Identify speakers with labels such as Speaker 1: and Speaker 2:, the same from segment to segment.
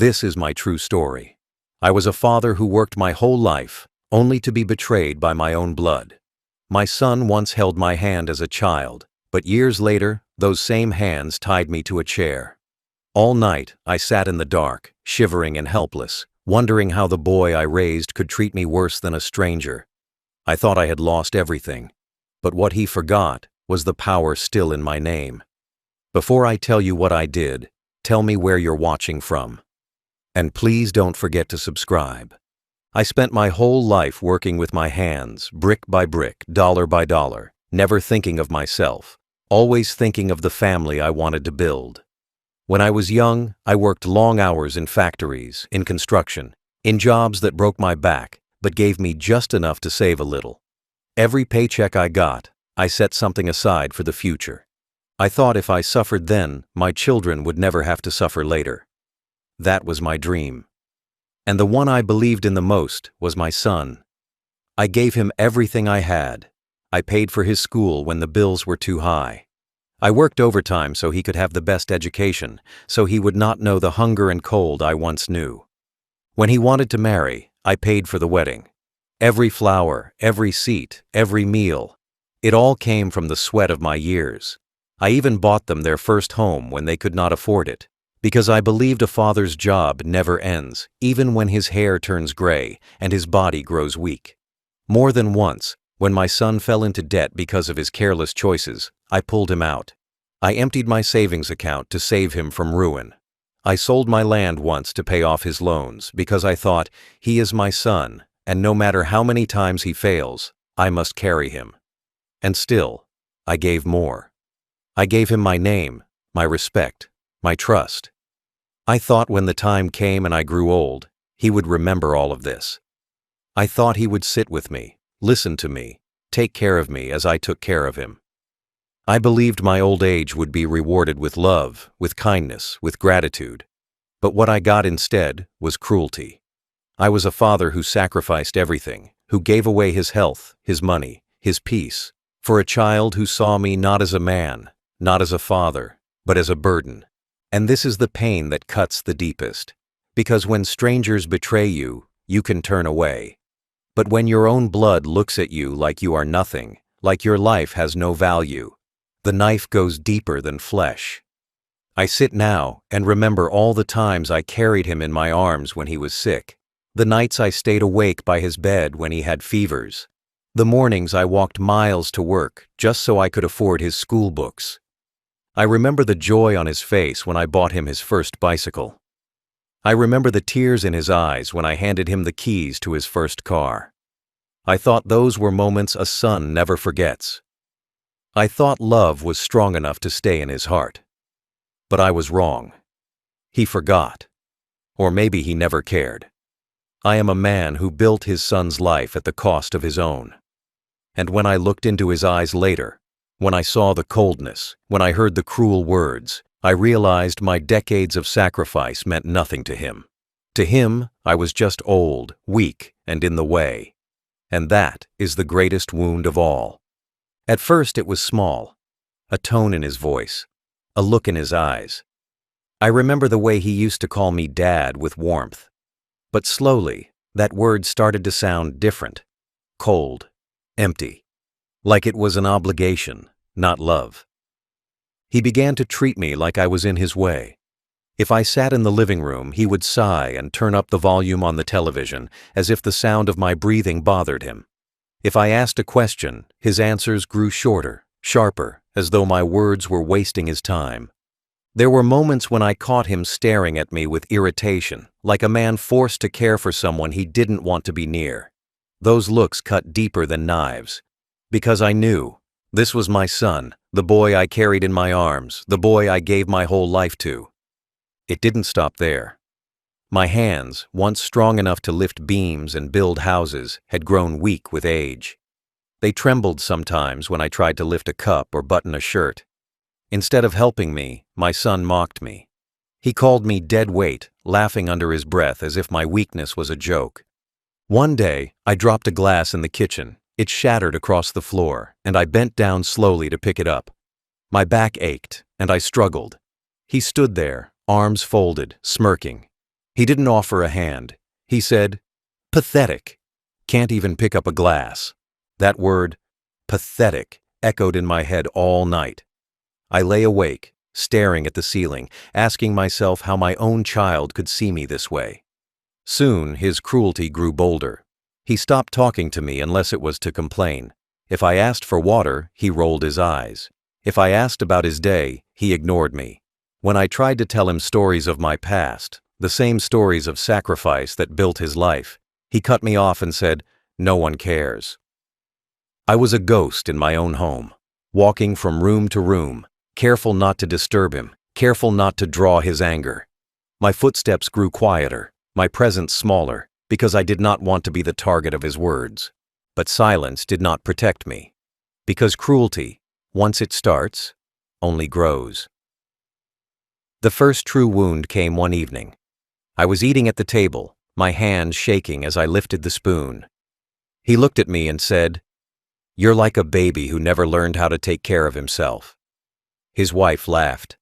Speaker 1: This is my true story. I was a father who worked my whole life, only to be betrayed by my own blood. My son once held my hand as a child, but years later, those same hands tied me to a chair. All night, I sat in the dark, shivering and helpless, wondering how the boy I raised could treat me worse than a stranger. I thought I had lost everything, but what he forgot was the power still in my name. Before I tell you what I did, tell me where you're watching from. And please don't forget to subscribe. I spent my whole life working with my hands, brick by brick, dollar by dollar, never thinking of myself, always thinking of the family I wanted to build. When I was young, I worked long hours in factories, in construction, in jobs that broke my back, but gave me just enough to save a little. Every paycheck I got, I set something aside for the future. I thought if I suffered then, my children would never have to suffer later. That was my dream. And the one I believed in the most was my son. I gave him everything I had. I paid for his school when the bills were too high. I worked overtime so he could have the best education, so he would not know the hunger and cold I once knew. When he wanted to marry, I paid for the wedding. Every flower, every seat, every meal. It all came from the sweat of my years. I even bought them their first home when they could not afford it, because I believed a father's job never ends, even when his hair turns gray and his body grows weak. More than once, when my son fell into debt because of his careless choices, I pulled him out. I emptied my savings account to save him from ruin. I sold my land once to pay off his loans because I thought, he is my son, and no matter how many times he fails, I must carry him. And still, I gave more. I gave him my name, my respect, my trust. I thought when the time came and I grew old, he would remember all of this. I thought he would sit with me, listen to me, take care of me as I took care of him. I believed my old age would be rewarded with love, with kindness, with gratitude. But what I got instead was cruelty. I was a father who sacrificed everything, who gave away his health, his money, his peace, for a child who saw me not as a man, not as a father, but as a burden. And this is the pain that cuts the deepest. Because when strangers betray you, you can turn away. But when your own blood looks at you like you are nothing, like your life has no value, the knife goes deeper than flesh. I sit now and remember all the times I carried him in my arms when he was sick, the nights I stayed awake by his bed when he had fevers, the mornings I walked miles to work just so I could afford his school books. I remember the joy on his face when I bought him his first bicycle. I remember the tears in his eyes when I handed him the keys to his first car. I thought those were moments a son never forgets. I thought love was strong enough to stay in his heart. But I was wrong. He forgot. Or maybe he never cared. I am a man who built his son's life at the cost of his own. And when I looked into his eyes later, when I saw the coldness, when I heard the cruel words, I realized my decades of sacrifice meant nothing to him. To him, I was just old, weak, and in the way. And that is the greatest wound of all. At first it was small, a tone in his voice, a look in his eyes. I remember the way he used to call me Dad with warmth. But slowly, that word started to sound different, cold, empty, like it was an obligation, not love. He began to treat me like I was in his way. If I sat in the living room, he would sigh and turn up the volume on the television as if the sound of my breathing bothered him. If I asked a question, his answers grew shorter, sharper, as though my words were wasting his time. There were moments when I caught him staring at me with irritation, like a man forced to care for someone he didn't want to be near. Those looks cut deeper than knives, because I knew this was my son, the boy I carried in my arms, the boy I gave my whole life to. It didn't stop there. My hands, once strong enough to lift beams and build houses, had grown weak with age. They trembled sometimes when I tried to lift a cup or button a shirt. Instead of helping me, my son mocked me. He called me dead weight, laughing under his breath as if my weakness was a joke. One day, I dropped a glass in the kitchen. It shattered across the floor, and I bent down slowly to pick it up. My back ached, and I struggled. He stood there, arms folded, smirking. He didn't offer a hand. He said, "Pathetic. Can't even pick up a glass." That word, pathetic, echoed in my head all night. I lay awake, staring at the ceiling, asking myself how my own child could see me this way. Soon, his cruelty grew bolder. He stopped talking to me unless it was to complain. If I asked for water, he rolled his eyes. If I asked about his day, he ignored me. When I tried to tell him stories of my past, the same stories of sacrifice that built his life, he cut me off and said, "No one cares." I was a ghost in my own home, walking from room to room, careful not to disturb him, careful not to draw his anger. My footsteps grew quieter, my presence smaller, because I did not want to be the target of his words. But silence did not protect me, because cruelty, once it starts, only grows. The first true wound came one evening. I was eating at the table, my hands shaking as I lifted the spoon. He looked at me and said, "You're like a baby who never learned how to take care of himself." His wife laughed.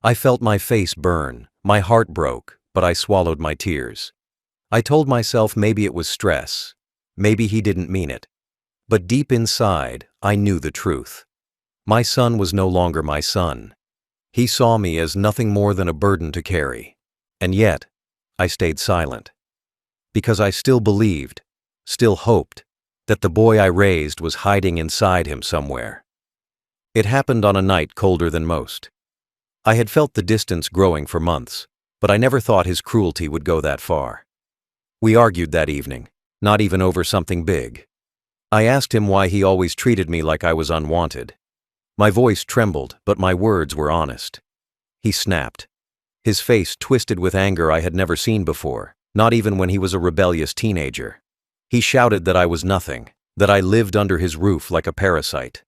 Speaker 1: I felt my face burn, my heart broke, but I swallowed my tears. I told myself maybe it was stress, maybe he didn't mean it. But deep inside, I knew the truth. My son was no longer my son. He saw me as nothing more than a burden to carry. And yet, I stayed silent. Because I still believed, still hoped, that the boy I raised was hiding inside him somewhere. It happened on a night colder than most. I had felt the distance growing for months, but I never thought his cruelty would go that far. We argued that evening, not even over something big. I asked him why he always treated me like I was unwanted. My voice trembled, but my words were honest. He snapped. His face twisted with anger I had never seen before, not even when he was a rebellious teenager. He shouted that I was nothing, that I lived under his roof like a parasite.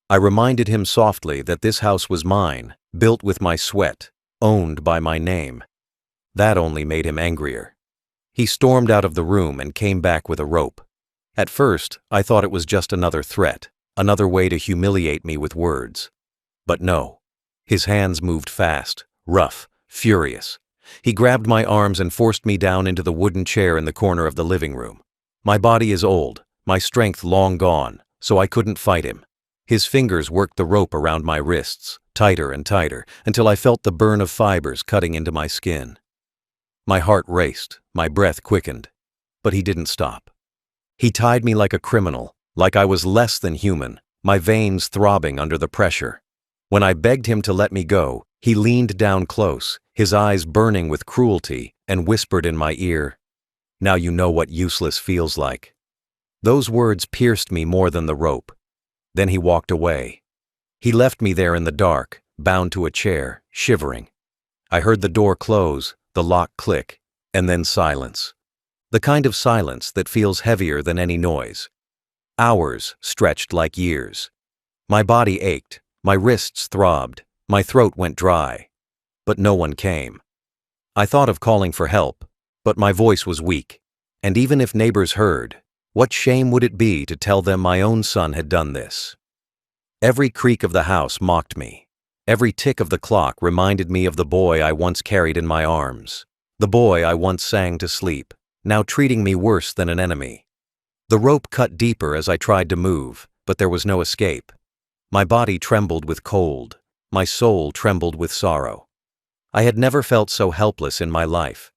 Speaker 1: I reminded him softly that this house was mine, built with my sweat, owned by my name. That only made him angrier. He stormed out of the room and came back with a rope. At first, I thought it was just another threat, another way to humiliate me with words. But no. His hands moved fast, rough, furious. He grabbed my arms and forced me down into the wooden chair in the corner of the living room. My body is old, my strength long gone, so I couldn't fight him. His fingers worked the rope around my wrists, tighter and tighter, until I felt the burn of fibers cutting into my skin. My heart raced, my breath quickened, but he didn't stop. He tied me like a criminal, like I was less than human, my veins throbbing under the pressure. When I begged him to let me go, he leaned down close, his eyes burning with cruelty, and whispered in my ear, "Now you know what useless feels like." Those words pierced me more than the rope. Then he walked away. He left me there in the dark, bound to a chair, shivering. I heard the door close, the lock click, and then silence. The kind of silence that feels heavier than any noise. Hours stretched like years. My body ached, my wrists throbbed, my throat went dry. But no one came. I thought of calling for help, but my voice was weak. And even if neighbors heard, what shame would it be to tell them my own son had done this? Every creak of the house mocked me. Every tick of the clock reminded me of the boy I once carried in my arms. The boy I once sang to sleep, now treating me worse than an enemy. The rope cut deeper as I tried to move, but there was no escape. My body trembled with cold. My soul trembled with sorrow. I had never felt so helpless in my life.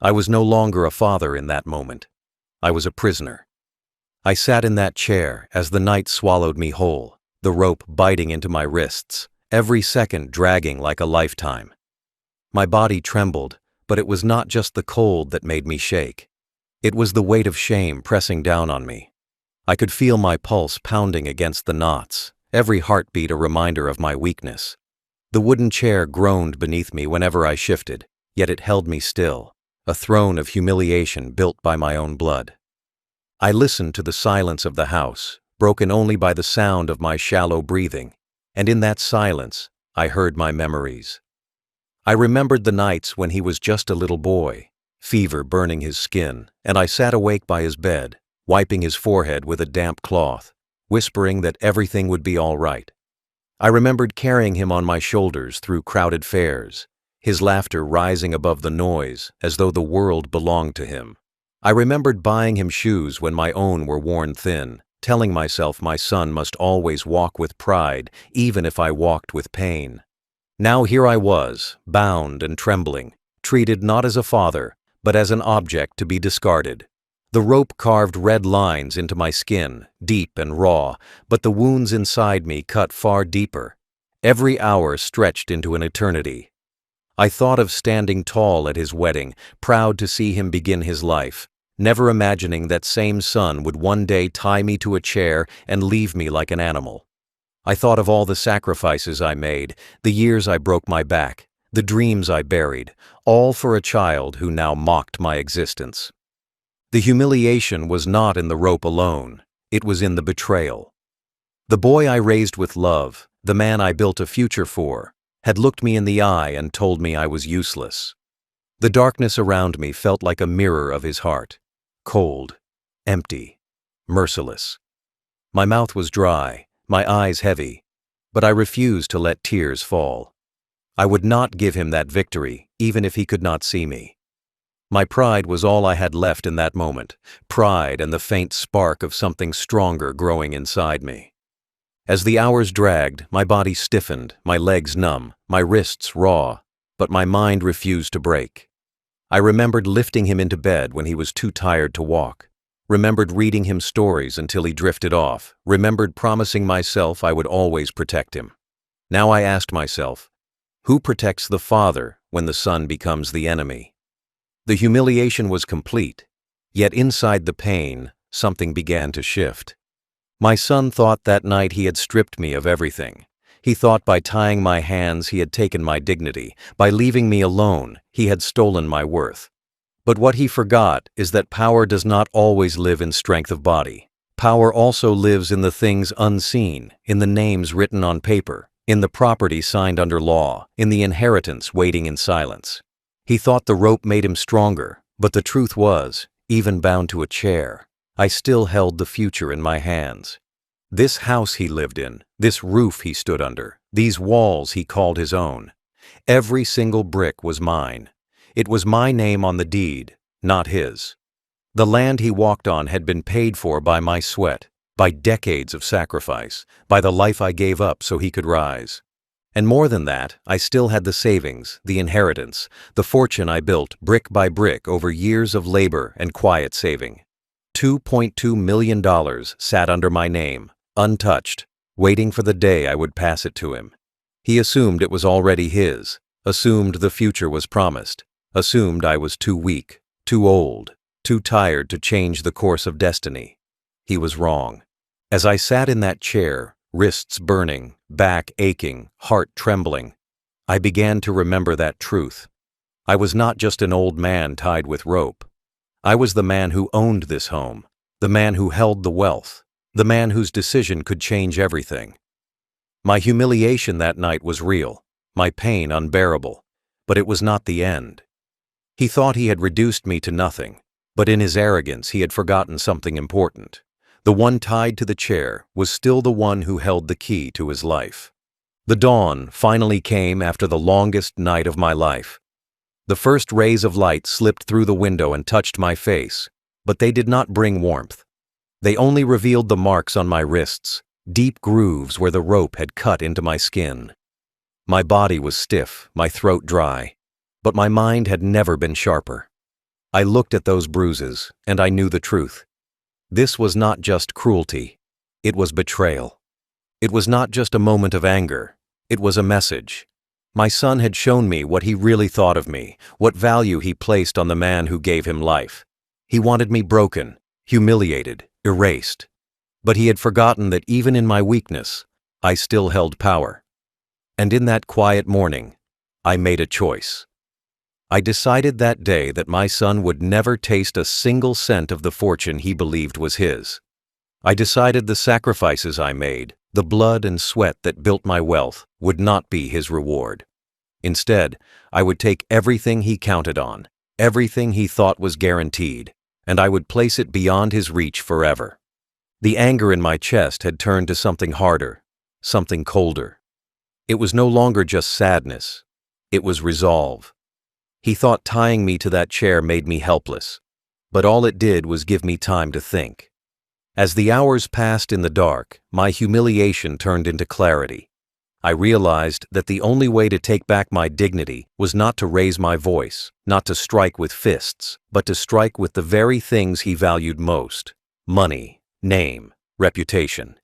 Speaker 1: I was no longer a father in that moment. I was a prisoner. I sat in that chair as the night swallowed me whole, the rope biting into my wrists, every second dragging like a lifetime. My body trembled, but it was not just the cold that made me shake. It was the weight of shame pressing down on me. I could feel my pulse pounding against the knots, every heartbeat a reminder of my weakness. The wooden chair groaned beneath me whenever I shifted, yet it held me still, a throne of humiliation built by my own blood. I listened to the silence of the house, broken only by the sound of my shallow breathing, and in that silence, I heard my memories. I remembered the nights when he was just a little boy, fever burning his skin, and I sat awake by his bed, wiping his forehead with a damp cloth, whispering that everything would be all right. I remembered carrying him on my shoulders through crowded fairs, his laughter rising above the noise as though the world belonged to him. I remembered buying him shoes when my own were worn thin, telling myself my son must always walk with pride, even if I walked with pain. Now here I was, bound and trembling, treated not as a father, but as an object to be discarded. The rope carved red lines into my skin, deep and raw, but the wounds inside me cut far deeper. Every hour stretched into an eternity. I thought of standing tall at his wedding, proud to see him begin his life, never imagining that same son would one day tie me to a chair and leave me like an animal. I thought of all the sacrifices I made, the years I broke my back, the dreams I buried, all for a child who now mocked my existence. The humiliation was not in the rope alone, it was in the betrayal. The boy I raised with love, the man I built a future for, had looked me in the eye and told me I was useless. The darkness around me felt like a mirror of his heart, cold, empty, merciless. My mouth was dry, my eyes heavy, but I refused to let tears fall. I would not give him that victory, even if he could not see me. My pride was all I had left in that moment, pride and the faint spark of something stronger growing inside me. As the hours dragged, my body stiffened, my legs numb, my wrists raw, but my mind refused to break. I remembered lifting him into bed when he was too tired to walk, remembered reading him stories until he drifted off, remembered promising myself I would always protect him. Now I asked myself, who protects the father when the son becomes the enemy? The humiliation was complete, yet inside the pain, something began to shift. My son thought that night he had stripped me of everything. He thought by tying my hands he had taken my dignity, by leaving me alone he had stolen my worth. But what he forgot is that power does not always live in strength of body. Power also lives in the things unseen, in the names written on paper, in the property signed under law, in the inheritance waiting in silence. He thought the rope made him stronger, but the truth was, even bound to a chair, I still held the future in my hands. This house he lived in, this roof he stood under, these walls he called his own. Every single brick was mine. It was my name on the deed, not his. The land he walked on had been paid for by my sweat, by decades of sacrifice, by the life I gave up so he could rise. And more than that, I still had the savings, the inheritance, the fortune I built brick by brick over years of labor and quiet saving. $2.2 million sat under my name, untouched, waiting for the day I would pass it to him. He assumed it was already his, assumed the future was promised, assumed I was too weak, too old, too tired to change the course of destiny. He was wrong. As I sat in that chair, wrists burning, back aching, heart trembling, I began to remember that truth. I was not just an old man tied with rope. I was the man who owned this home, the man who held the wealth, the man whose decision could change everything. My humiliation that night was real, my pain unbearable, but it was not the end. He thought he had reduced me to nothing, but in his arrogance he had forgotten something important. The one tied to the chair was still the one who held the key to his life. The dawn finally came after the longest night of my life. The first rays of light slipped through the window and touched my face, but they did not bring warmth. They only revealed the marks on my wrists, deep grooves where the rope had cut into my skin. My body was stiff, my throat dry, but my mind had never been sharper. I looked at those bruises, and I knew the truth. This was not just cruelty, it was betrayal. It was not just a moment of anger, it was a message. My son had shown me what he really thought of me, what value he placed on the man who gave him life. He wanted me broken, humiliated, erased. But he had forgotten that even in my weakness, I still held power. And in that quiet morning, I made a choice. I decided that day that my son would never taste a single cent of the fortune he believed was his. I decided the sacrifices I made, the blood and sweat that built my wealth, would not be his reward. Instead, I would take everything he counted on, everything he thought was guaranteed, and I would place it beyond his reach forever. The anger in my chest had turned to something harder, something colder. It was no longer just sadness. It was resolve. He thought tying me to that chair made me helpless, but all it did was give me time to think. As the hours passed in the dark, my humiliation turned into clarity. I realized that the only way to take back my dignity was not to raise my voice, not to strike with fists, but to strike with the very things he valued most: money, name, reputation.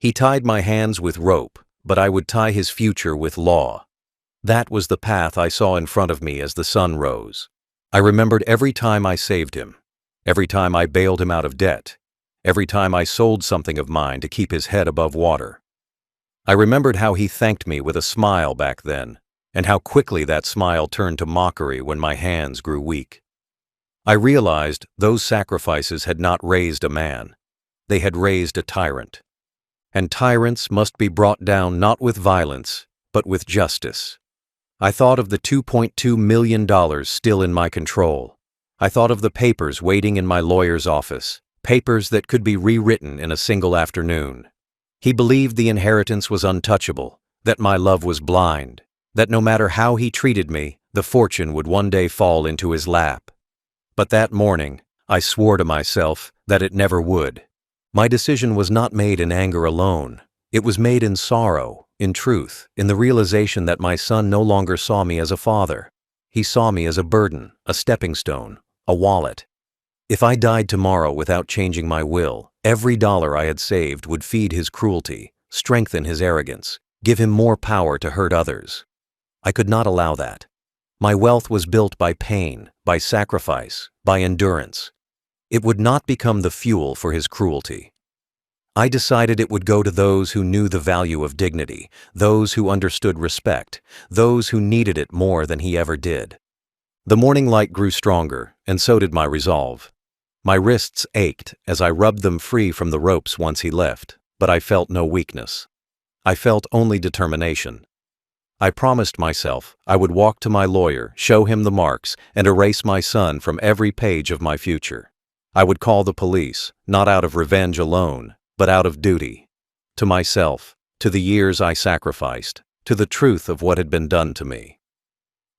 Speaker 1: He tied my hands with rope, but I would tie his future with law. That was the path I saw in front of me as the sun rose. I remembered every time I saved him, every time I bailed him out of debt, every time I sold something of mine to keep his head above water. I remembered how he thanked me with a smile back then, and how quickly that smile turned to mockery when my hands grew weak. I realized those sacrifices had not raised a man. They had raised a tyrant. And tyrants must be brought down not with violence, but with justice. I thought of the $2.2 million still in my control. I thought of the papers waiting in my lawyer's office, papers that could be rewritten in a single afternoon. He believed the inheritance was untouchable, that my love was blind, that no matter how he treated me, the fortune would one day fall into his lap. But that morning, I swore to myself that it never would. My decision was not made in anger alone. It was made in sorrow, in truth, in the realization that my son no longer saw me as a father. He saw me as a burden, a stepping stone, a wallet. If I died tomorrow without changing my will, every dollar I had saved would feed his cruelty, strengthen his arrogance, give him more power to hurt others. I could not allow that. My wealth was built by pain, by sacrifice, by endurance. It would not become the fuel for his cruelty. I decided it would go to those who knew the value of dignity, those who understood respect, those who needed it more than he ever did. The morning light grew stronger, and so did my resolve. My wrists ached as I rubbed them free from the ropes once he left, but I felt no weakness. I felt only determination. I promised myself I would walk to my lawyer, show him the marks, and erase my son from every page of my future. I would call the police, not out of revenge alone, but out of duty. To myself, to the years I sacrificed, to the truth of what had been done to me.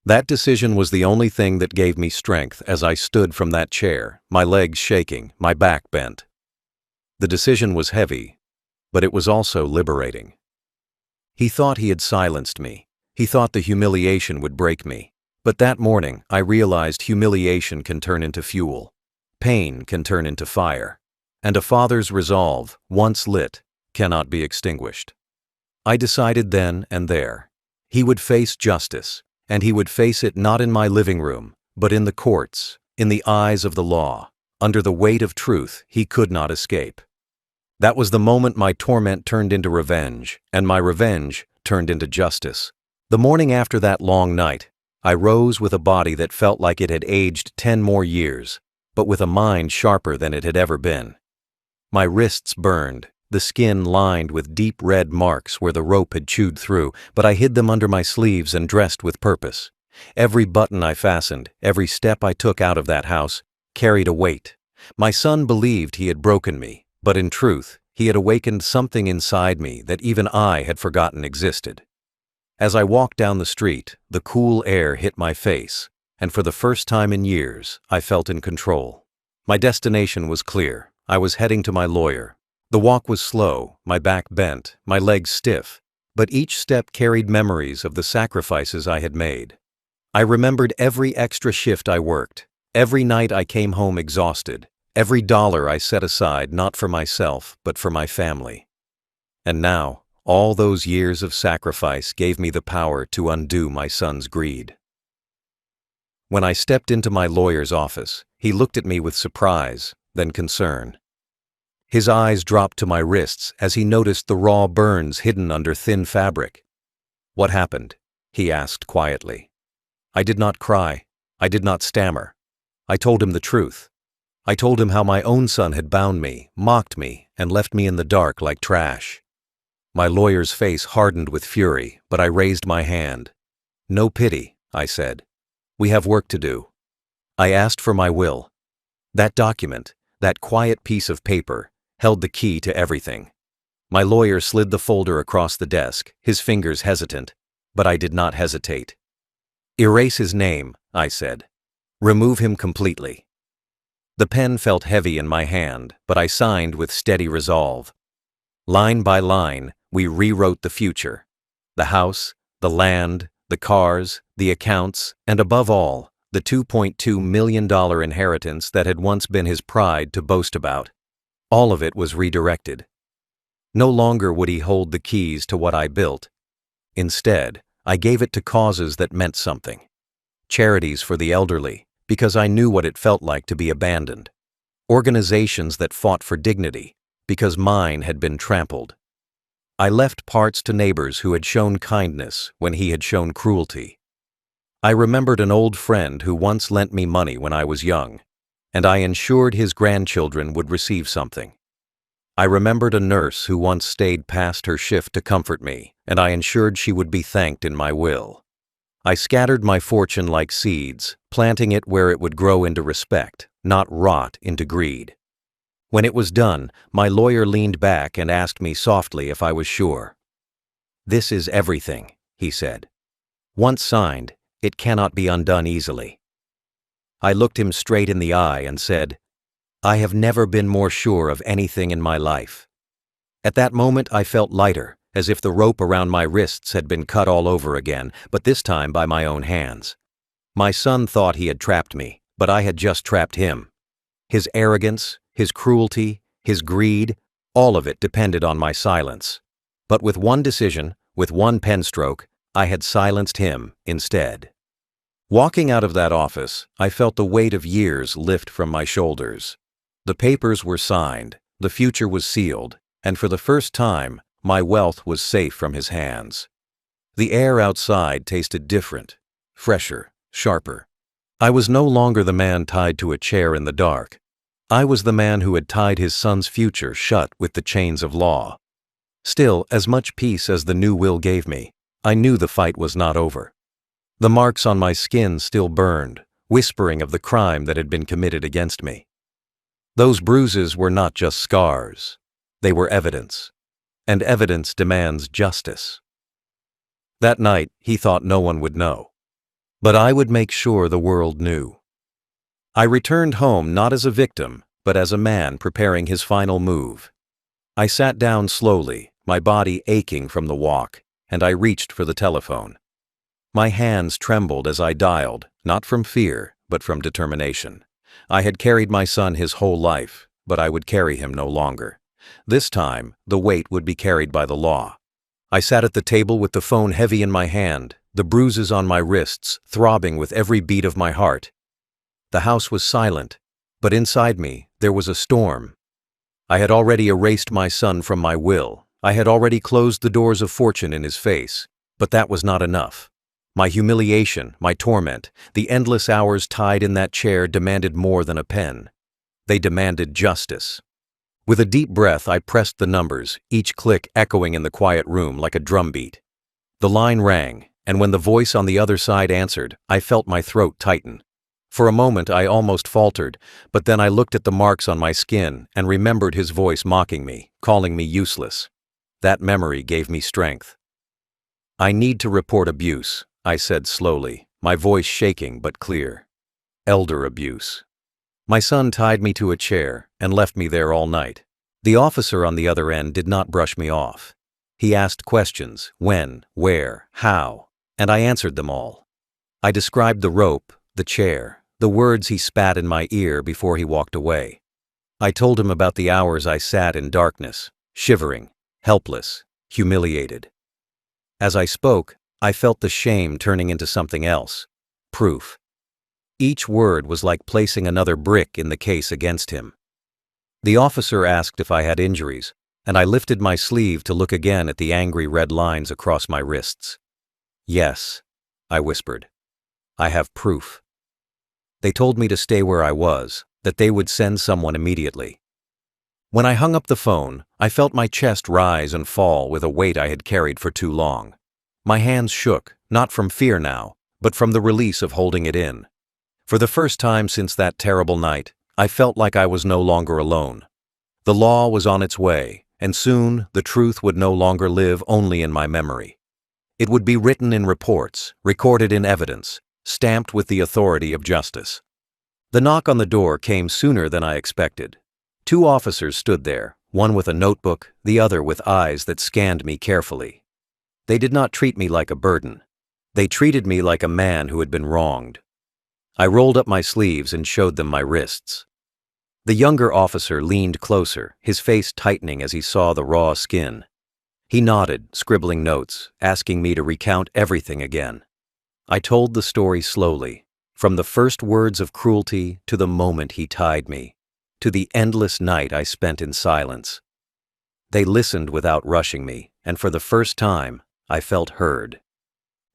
Speaker 1: That decision was the only thing that gave me strength as I stood from that chair, my legs shaking, my back bent. The decision was heavy, but it was also liberating. He thought he had silenced me. He thought the humiliation would break me. But that morning, I realized humiliation can turn into fuel. Pain can turn into fire. And a father's resolve, once lit, cannot be extinguished. I decided then and there. He would face justice, and he would face it not in my living room, but in the courts, in the eyes of the law. Under the weight of truth, he could not escape. That was the moment my torment turned into revenge, and my revenge turned into justice. The morning after that long night, I rose with a body that felt like it had aged 10 more years, but with a mind sharper than it had ever been. My wrists burned, the skin lined with deep red marks where the rope had chewed through, but I hid them under my sleeves and dressed with purpose. Every button I fastened, every step I took out of that house, carried a weight. My son believed he had broken me, but in truth, he had awakened something inside me that even I had forgotten existed. As I walked down the street, the cool air hit my face, and for the first time in years, I felt in control. My destination was clear. I was heading to my lawyer. The walk was slow, my back bent, my legs stiff, but each step carried memories of the sacrifices I had made. I remembered every extra shift I worked, every night I came home exhausted, every dollar I set aside not for myself, but for my family. And now, all those years of sacrifice gave me the power to undo my son's greed. When I stepped into my lawyer's office, he looked at me with surprise, then concern. His eyes dropped to my wrists as he noticed the raw burns hidden under thin fabric. "What happened?" he asked quietly. I did not cry. I did not stammer. I told him the truth. I told him how my own son had bound me, mocked me, and left me in the dark like trash. My lawyer's face hardened with fury, but I raised my hand. "No pity," I said. "We have work to do." I asked for my will. That document, that quiet piece of paper, held the key to everything. My lawyer slid the folder across the desk, his fingers hesitant, but I did not hesitate. Erase his name, I said. Remove him completely. The pen felt heavy in my hand, but I signed with steady resolve. Line by line, we rewrote the future. The house, the land, the cars, the accounts, and above all, the $2.2 million inheritance that had once been his pride to boast about. All of it was redirected. No longer would he hold the keys to what I built. Instead, I gave it to causes that meant something. Charities for the elderly, because I knew what it felt like to be abandoned. Organizations that fought for dignity, because mine had been trampled. I left parts to neighbors who had shown kindness when he had shown cruelty. I remembered an old friend who once lent me money when I was young, and I ensured his grandchildren would receive something. I remembered a nurse who once stayed past her shift to comfort me, and I ensured she would be thanked in my will. I scattered my fortune like seeds, planting it where it would grow into respect, not rot into greed. When it was done, my lawyer leaned back and asked me softly if I was sure. "This is everything," he said. "Once signed, it cannot be undone easily." I looked him straight in the eye and said, "I have never been more sure of anything in my life." At that moment I felt lighter, as if the rope around my wrists had been cut all over again, but this time by my own hands. My son thought he had trapped me, but I had just trapped him. His arrogance, his cruelty, his greed, all of it depended on my silence. But with one decision, with one pen stroke, I had silenced him instead. Walking out of that office, I felt the weight of years lift from my shoulders. The papers were signed, the future was sealed, and for the first time, my wealth was safe from his hands. The air outside tasted different, fresher, sharper. I was no longer the man tied to a chair in the dark. I was the man who had tied his son's future shut with the chains of law. Still, as much peace as the new will gave me, I knew the fight was not over. The marks on my skin still burned, whispering of the crime that had been committed against me. Those bruises were not just scars. They were evidence. And evidence demands justice. That night, he thought no one would know. But I would make sure the world knew. I returned home not as a victim, but as a man preparing his final move. I sat down slowly, my body aching from the walk, and I reached for the telephone. My hands trembled as I dialed, not from fear, but from determination. I had carried my son his whole life, but I would carry him no longer. This time, the weight would be carried by the law. I sat at the table with the phone heavy in my hand, the bruises on my wrists throbbing with every beat of my heart. The house was silent, but inside me there was a storm. I had already erased my son from my will. I had already closed the doors of fortune in his face, but that was not enough. My humiliation, my torment, the endless hours tied in that chair demanded more than a pen. They demanded justice. With a deep breath, I pressed the numbers, each click echoing in the quiet room like a drumbeat. The line rang, and when the voice on the other side answered, I felt my throat tighten. For a moment I almost faltered, but then I looked at the marks on my skin and remembered his voice mocking me, calling me useless. That memory gave me strength. "I need to report abuse," I said slowly, my voice shaking but clear. "Elder abuse." My son tied me to a chair and left me there all night. The officer on the other end did not brush me off. He asked questions, when, where, how, and I answered them all. I described the rope, the chair, the words he spat in my ear before he walked away. I told him about the hours I sat in darkness, shivering, helpless, humiliated. As I spoke, I felt the shame turning into something else, proof. Each word was like placing another brick in the case against him. The officer asked if I had injuries, and I lifted my sleeve to look again at the angry red lines across my wrists. "Yes," I whispered. "I have proof." They told me to stay where I was, that they would send someone immediately. When I hung up the phone, I felt my chest rise and fall with a weight I had carried for too long. My hands shook, not from fear now, but from the release of holding it in. For the first time since that terrible night, I felt like I was no longer alone. The law was on its way, and soon the truth would no longer live only in my memory. It would be written in reports, recorded in evidence, stamped with the authority of justice. The knock on the door came sooner than I expected. Two officers stood there, one with a notebook, the other with eyes that scanned me carefully. They did not treat me like a burden. They treated me like a man who had been wronged. I rolled up my sleeves and showed them my wrists. The younger officer leaned closer, his face tightening as he saw the raw skin. He nodded, scribbling notes, asking me to recount everything again. I told the story slowly, from the first words of cruelty to the moment he tied me, to the endless night I spent in silence. They listened without rushing me, and for the first time, I felt heard.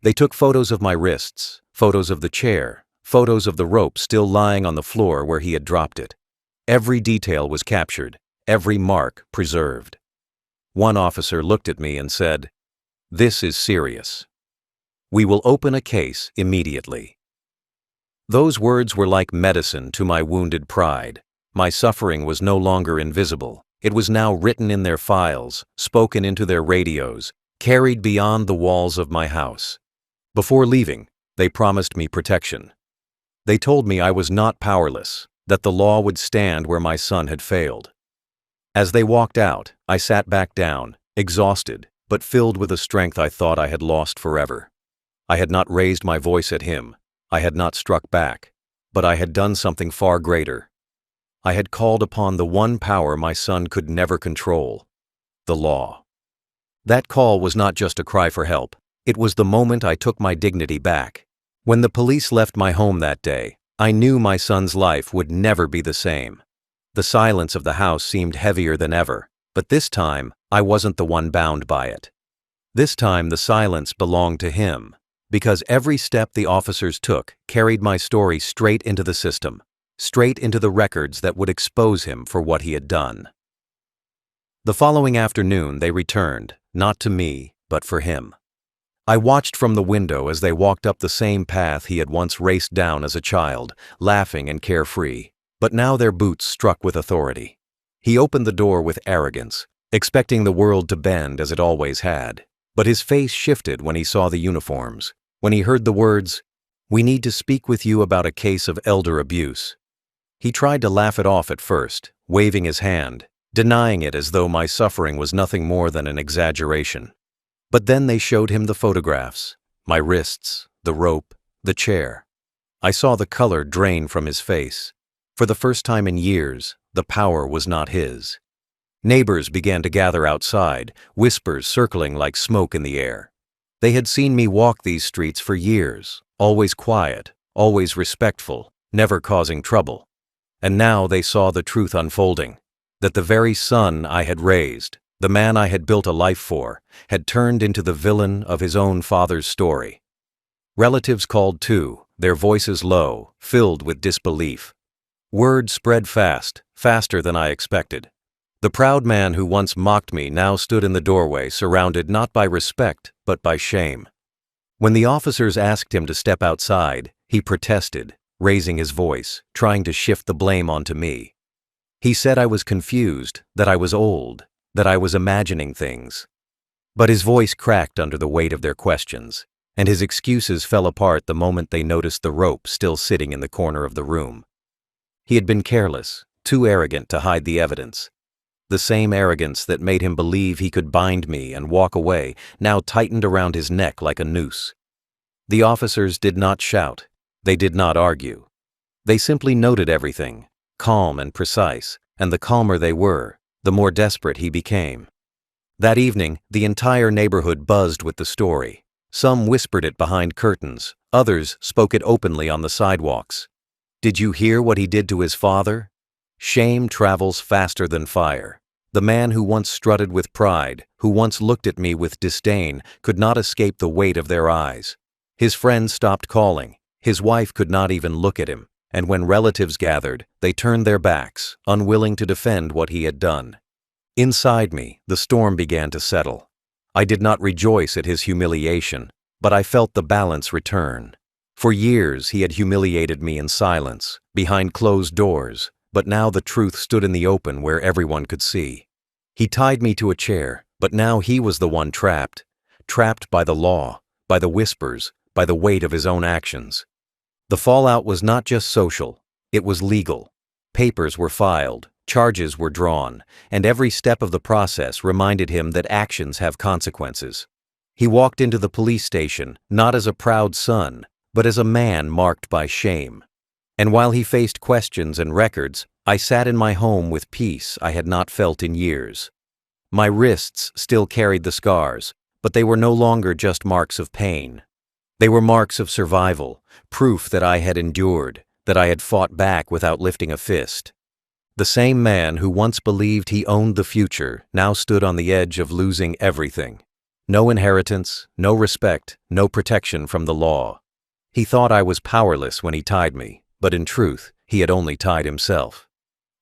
Speaker 1: They took photos of my wrists, photos of the chair, photos of the rope still lying on the floor where he had dropped it. Every detail was captured, every mark preserved. One officer looked at me and said, "This is serious. We will open a case immediately." Those words were like medicine to my wounded pride. My suffering was no longer invisible. It was now written in their files, spoken into their radios, carried beyond the walls of my house. Before leaving, they promised me protection. They told me I was not powerless, that the law would stand where my son had failed. As they walked out, I sat back down, exhausted, but filled with a strength I thought I had lost forever. I had not raised my voice at him, I had not struck back, but I had done something far greater. I had called upon the one power my son could never control, the law. That call was not just a cry for help, it was the moment I took my dignity back. When the police left my home that day, I knew my son's life would never be the same. The silence of the house seemed heavier than ever, but this time, I wasn't the one bound by it. This time the silence belonged to him, because every step the officers took carried my story straight into the system, straight into the records that would expose him for what he had done. The following afternoon they returned, not to me, but for him. I watched from the window as they walked up the same path he had once raced down as a child, laughing and carefree, but now their boots struck with authority. He opened the door with arrogance, expecting the world to bend as it always had, but his face shifted when he saw the uniforms, when he heard the words, "We need to speak with you about a case of elder abuse." He tried to laugh it off at first, waving his hand, denying it as though my suffering was nothing more than an exaggeration. But then they showed him the photographs, my wrists, the rope, the chair. I saw the color drain from his face. For the first time in years, the power was not his. Neighbors began to gather outside, whispers circling like smoke in the air. They had seen me walk these streets for years, always quiet, always respectful, never causing trouble. And now they saw the truth unfolding, that the very son I had raised, the man I had built a life for, had turned into the villain of his own father's story. Relatives called too, their voices low, filled with disbelief. Word spread fast, faster than I expected. The proud man who once mocked me now stood in the doorway, surrounded not by respect, but by shame. When the officers asked him to step outside, he protested, raising his voice, trying to shift the blame onto me. He said I was confused, that I was old, that I was imagining things. But his voice cracked under the weight of their questions, and his excuses fell apart the moment they noticed the rope still sitting in the corner of the room. He had been careless, too arrogant to hide the evidence. The same arrogance that made him believe he could bind me and walk away now tightened around his neck like a noose. The officers did not shout. They did not argue. They simply noted everything, calm and precise, and the calmer they were, the more desperate he became. That evening, the entire neighborhood buzzed with the story. Some whispered it behind curtains, others spoke it openly on the sidewalks. Did you hear what he did to his father? Shame travels faster than fire. The man who once strutted with pride, who once looked at me with disdain, could not escape the weight of their eyes. His friends stopped calling. His wife could not even look at him, and when relatives gathered, they turned their backs, unwilling to defend what he had done. Inside me, the storm began to settle. I did not rejoice at his humiliation, but I felt the balance return. For years he had humiliated me in silence, behind closed doors, but now the truth stood in the open where everyone could see. He tied me to a chair, but now he was the one trapped by the law, by the whispers, by the weight of his own actions. The fallout was not just social, it was legal. Papers were filed, charges were drawn, and every step of the process reminded him that actions have consequences. He walked into the police station not as a proud son, but as a man marked by shame. And while he faced questions and records, I sat in my home with peace I had not felt in years. My wrists still carried the scars, but they were no longer just marks of pain. They were marks of survival, proof that I had endured, that I had fought back without lifting a fist. The same man who once believed he owned the future now stood on the edge of losing everything. No inheritance, no respect, no protection from the law. He thought I was powerless when he tied me, but in truth, he had only tied himself.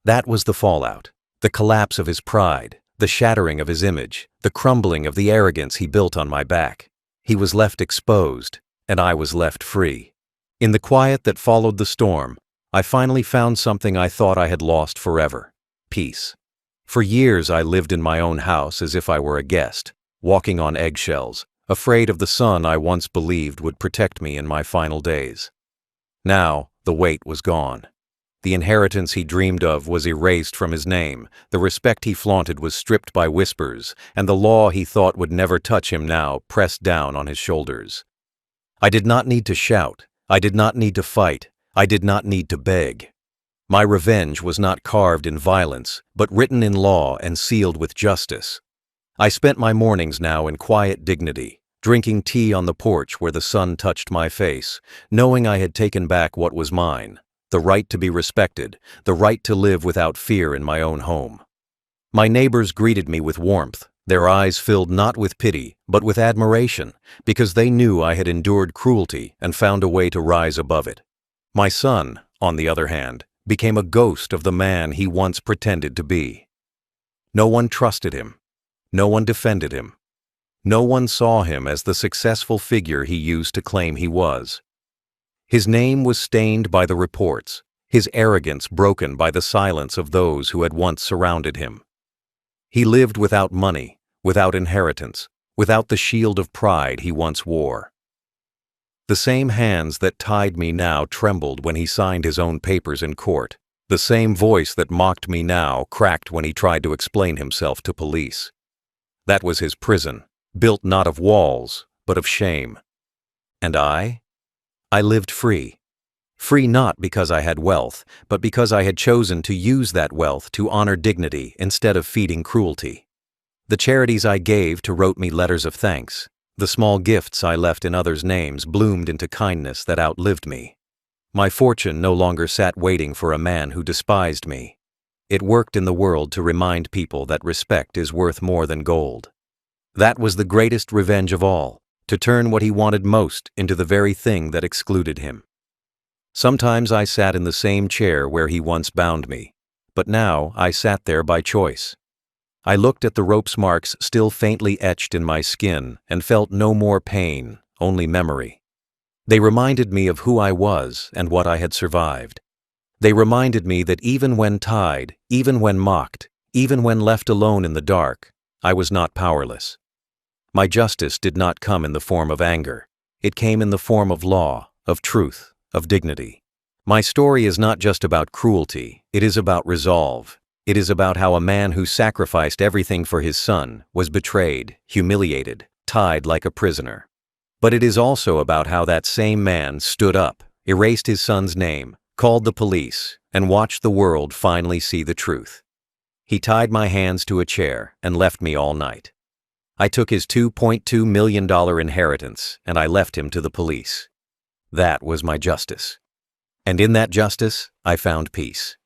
Speaker 1: That was the fallout, the collapse of his pride, the shattering of his image, the crumbling of the arrogance he built on my back. He was left exposed, and I was left free. In the quiet that followed the storm, I finally found something I thought I had lost forever: peace. For years I lived in my own house as if I were a guest, walking on eggshells, afraid of the son I once believed would protect me in my final days. Now, the weight was gone. The inheritance he dreamed of was erased from his name, the respect he flaunted was stripped by whispers, and the law he thought would never touch him now pressed down on his shoulders. I did not need to shout, I did not need to fight, I did not need to beg. My revenge was not carved in violence, but written in law and sealed with justice. I spent my mornings now in quiet dignity, drinking tea on the porch where the sun touched my face, knowing I had taken back what was mine: the right to be respected, the right to live without fear in my own home. My neighbors greeted me with warmth, their eyes filled not with pity, but with admiration, because they knew I had endured cruelty and found a way to rise above it. My son, on the other hand, became a ghost of the man he once pretended to be. No one trusted him. No one defended him. No one saw him as the successful figure he used to claim he was. His name was stained by the reports, his arrogance broken by the silence of those who had once surrounded him. He lived without money, without inheritance, without the shield of pride he once wore. The same hands that tied me now trembled when he signed his own papers in court. The same voice that mocked me now cracked when he tried to explain himself to police. That was his prison, built not of walls, but of shame. And I lived free. Free not because I had wealth, but because I had chosen to use that wealth to honor dignity instead of feeding cruelty. The charities I gave to wrote me letters of thanks. The small gifts I left in others' names bloomed into kindness that outlived me. My fortune no longer sat waiting for a man who despised me. It worked in the world to remind people that respect is worth more than gold. That was the greatest revenge of all, to turn what he wanted most into the very thing that excluded him. Sometimes I sat in the same chair where he once bound me, but now I sat there by choice. I looked at the rope's marks still faintly etched in my skin and felt no more pain, only memory. They reminded me of who I was and what I had survived. They reminded me that even when tied, even when mocked, even when left alone in the dark, I was not powerless. My justice did not come in the form of anger. It came in the form of law, of truth, of dignity. My story is not just about cruelty, it is about resolve. It is about how a man who sacrificed everything for his son was betrayed, humiliated, tied like a prisoner. But it is also about how that same man stood up, erased his son's name, called the police, and watched the world finally see the truth. He tied my hands to a chair and left me all night. I took his $2.2 million inheritance and I left him to the police. That was my justice. And in that justice, I found peace.